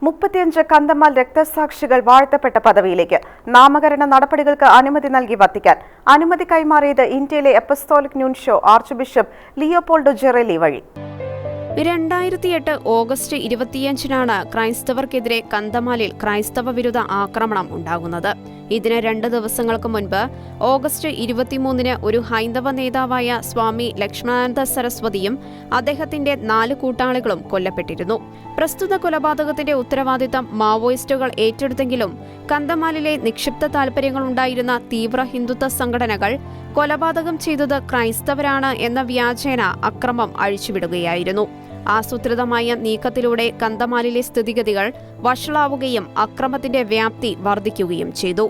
35 കന്തമാൽ രക്തസാക്ഷികൾ വാഴ്ത്തപ്പെട്ട പദവിയിലേക്ക് നാമകരണ നടപടികൾക്ക് അനുമതി നൽകി വത്തിക്കാൻ. അനുമതി കൈമാറിയത് ഇന്ത്യയിലെ apostolic nuncio archbishop Leopoldo Girelli വഴി. 2008 ഓഗസ്റ്റ് 25-നാണ് ക്രൈസ്തവർക്കെതിരെ കന്തമാലിൽ ക്രൈസ്തവ വിരുദ്ധ ആക്രമണം ഉണ്ടാകുന്നത്. ഇതിന് 2 ദിവസങ്ങൾക്ക് മുൻപ് ഓഗസ്റ്റ് 23-ന് ഒരു ഹൈന്ദവ നേതാവായ സ്വാമി ലക്ഷ്മണാനന്ദ സരസ്വതിയും അദ്ദേഹത്തിന്റെ 4 കൂട്ടാളികളും കൊല്ലപ്പെട്ടിരുന്നു. പ്രസ്തുത കൊലപാതകത്തിന്റെ ഉത്തരവാദിത്തം മാവോയിസ്റ്റുകൾ ഏറ്റെടുത്തെങ്കിലും കന്തമാലിലെ നിക്ഷിപ്ത താൽപര്യങ്ങളുണ്ടായിരുന്ന തീവ്ര ഹിന്ദുത്വ സംഘടനകൾ കൊലപാതകം ചെയ്തത് ക്രൈസ്തവരാണ് എന്ന വ്യാജേന അക്രമം അഴിച്ചുവിടുകയായിരുന്നു. ആസൂത്രിതമായ നീക്കത്തിലൂടെ കന്തമാലിലെ സ്ഥിതിഗതികൾ വഷളാവുകയും അക്രമത്തിന്റെ വ്യാപ്തി വർദ്ധിക്കുകയും ചെയ്തു.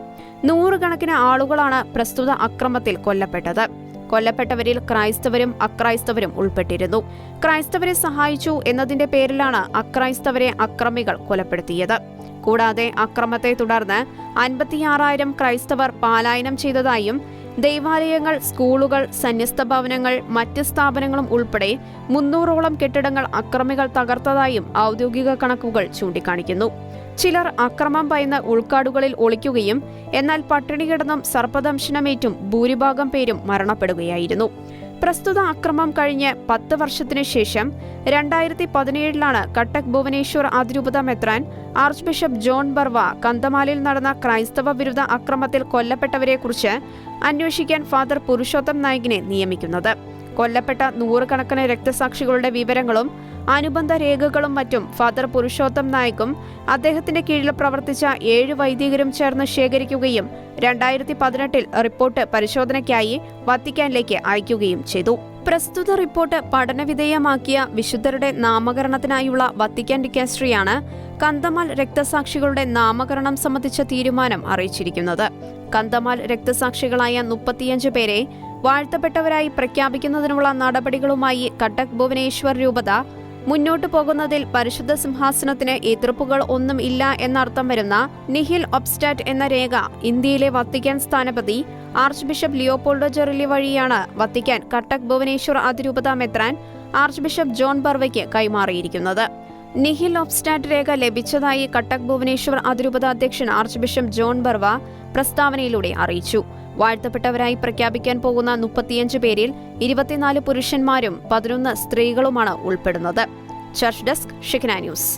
100 കണക്കിന് ആളുകളാണ് പ്രസ്തുത അക്രമത്തിൽ കൊല്ലപ്പെട്ടത്. കൊല്ലപ്പെട്ടവരിൽ ക്രൈസ്തവരും അക്രൈസ്തവരും ഉൾപ്പെട്ടിരുന്നു. ക്രൈസ്തവരെ സഹായിച്ചു എന്നതിന്റെ പേരിലാണ് അക്രൈസ്തവരെ അക്രമികൾ കൊലപ്പെടുത്തിയത്. കൂടാതെ അക്രമത്തെ തുടർന്ന് 56,000 ക്രൈസ്തവർ പലായനം ചെയ്തതായും ദൈവാലയങ്ങൾ, സ്കൂളുകൾ, സന്യസ്ത ഭവനങ്ങൾ, മറ്റ് സ്ഥാപനങ്ങളും ഉൾപ്പെടെ 300ഓളം കെട്ടിടങ്ങൾ അക്രമികൾ തകർത്തതായും ഔദ്യോഗിക കണക്കുകൾ ചൂണ്ടിക്കാണിക്കുന്നു. ചിലർ അക്രമം ഭയന്ന് ഉൾക്കാടുകളിൽ ഒളിക്കുകയും എന്നാൽ പട്ടിണി കിടന്നും സർപ്പദംശനമേറ്റും ഭൂരിഭാഗം പേരും മരണപ്പെടുകയായിരുന്നു. പ്രസ്തുത അക്രമം കഴിഞ്ഞ് 10 വർഷത്തിനു ശേഷം 2017-ലാണ് കട്ടക് ഭുവനേശ്വർ അതിരൂപത മെത്രാൻ ആർച്ച് ബിഷപ്പ് ജോൺ ബർവ കന്തമാലിൽ നടന്ന ക്രൈസ്തവ വിരുദ്ധ അക്രമത്തിൽ കൊല്ലപ്പെട്ടവരെക്കുറിച്ച് അന്വേഷിക്കാൻ ഫാദർ പുരുഷോത്തം നായികിനെ നിയമിക്കുന്നത്. കൊല്ലപ്പെട്ട 100 കണക്കിന് രക്തസാക്ഷികളുടെ വിവരങ്ങളും അനുബന്ധ രേഖകളും മറ്റും ഫാദർ പുരുഷോത്തം നായിക്കും അദ്ദേഹത്തിന്റെ കീഴിൽ പ്രവർത്തിച്ച 7 വൈദികരും ചേർന്ന് ശേഖരിക്കുകയും 2018-ൽ റിപ്പോർട്ട് പരിശോധനയ്ക്കായി വത്തിക്കാനിലേക്ക് അയക്കുകയും ചെയ്തു. പ്രസ്തുത റിപ്പോർട്ട് പഠനവിധേയമാക്കിയ വിശുദ്ധരുടെ നാമകരണത്തിനായുള്ള വത്തിക്കാൻ ഡിക്കാസ്ട്രിയാണ് കന്തമാൽ രക്തസാക്ഷികളുടെ നാമകരണം സംബന്ധിച്ച തീരുമാനം അറിയിച്ചിരിക്കുന്നത്. കന്തമാൽ രക്തസാക്ഷികളായ 35 പേരെ വാഴ്ത്തപ്പെട്ടവരായി പ്രഖ്യാപിക്കുന്നതിനുള്ള നടപടികളുമായി കട്ടക് ഭുവനേശ്വർ രൂപത മുന്നോട്ടു പോകുന്നതിൽ പരിശുദ്ധ സിംഹാസനത്തിന് എതിർപ്പുകൾ ഒന്നും ഇല്ല എന്നർത്ഥം വരുന്ന നിഹിൽ ഒബ്സ്റ്റാറ്റ് എന്ന രേഖ ഇന്ത്യയിലെ വത്തിക്കാൻ സ്ഥാനപതി ആർച്ച് ബിഷപ്പ് ലിയോപോൾഡോ ജെറേലി വഴിയാണ് വത്തിക്കാൻ കട്ടക് ഭുവനേശ്വർ അതിരൂപത മെത്രാൻ ആർച്ച് ബിഷപ്പ് ജോൺ ബർവയ്ക്ക് കൈമാറിയിരിക്കുന്നത്. നിഹിൽ ഒബ്സ്റ്റാറ്റ് രേഖ ലഭിച്ചതായി കട്ടക് ഭുവനേശ്വർ അതിരൂപത അധ്യക്ഷൻ ആർച്ച് ബിഷപ്പ് ജോൺ ബർവ പ്രസ്താവനയിലൂടെ അറിയിച്ചു. വാഴ്ത്തപ്പെട്ടവരായി പ്രഖ്യാപിക്കാൻ പോകുന്ന 35 പേരിൽ 24 പുരുഷന്മാരും 11 സ്ത്രീകളുമാണ് ഉൾപ്പെടുന്നത്. Church desk, Shikhna news.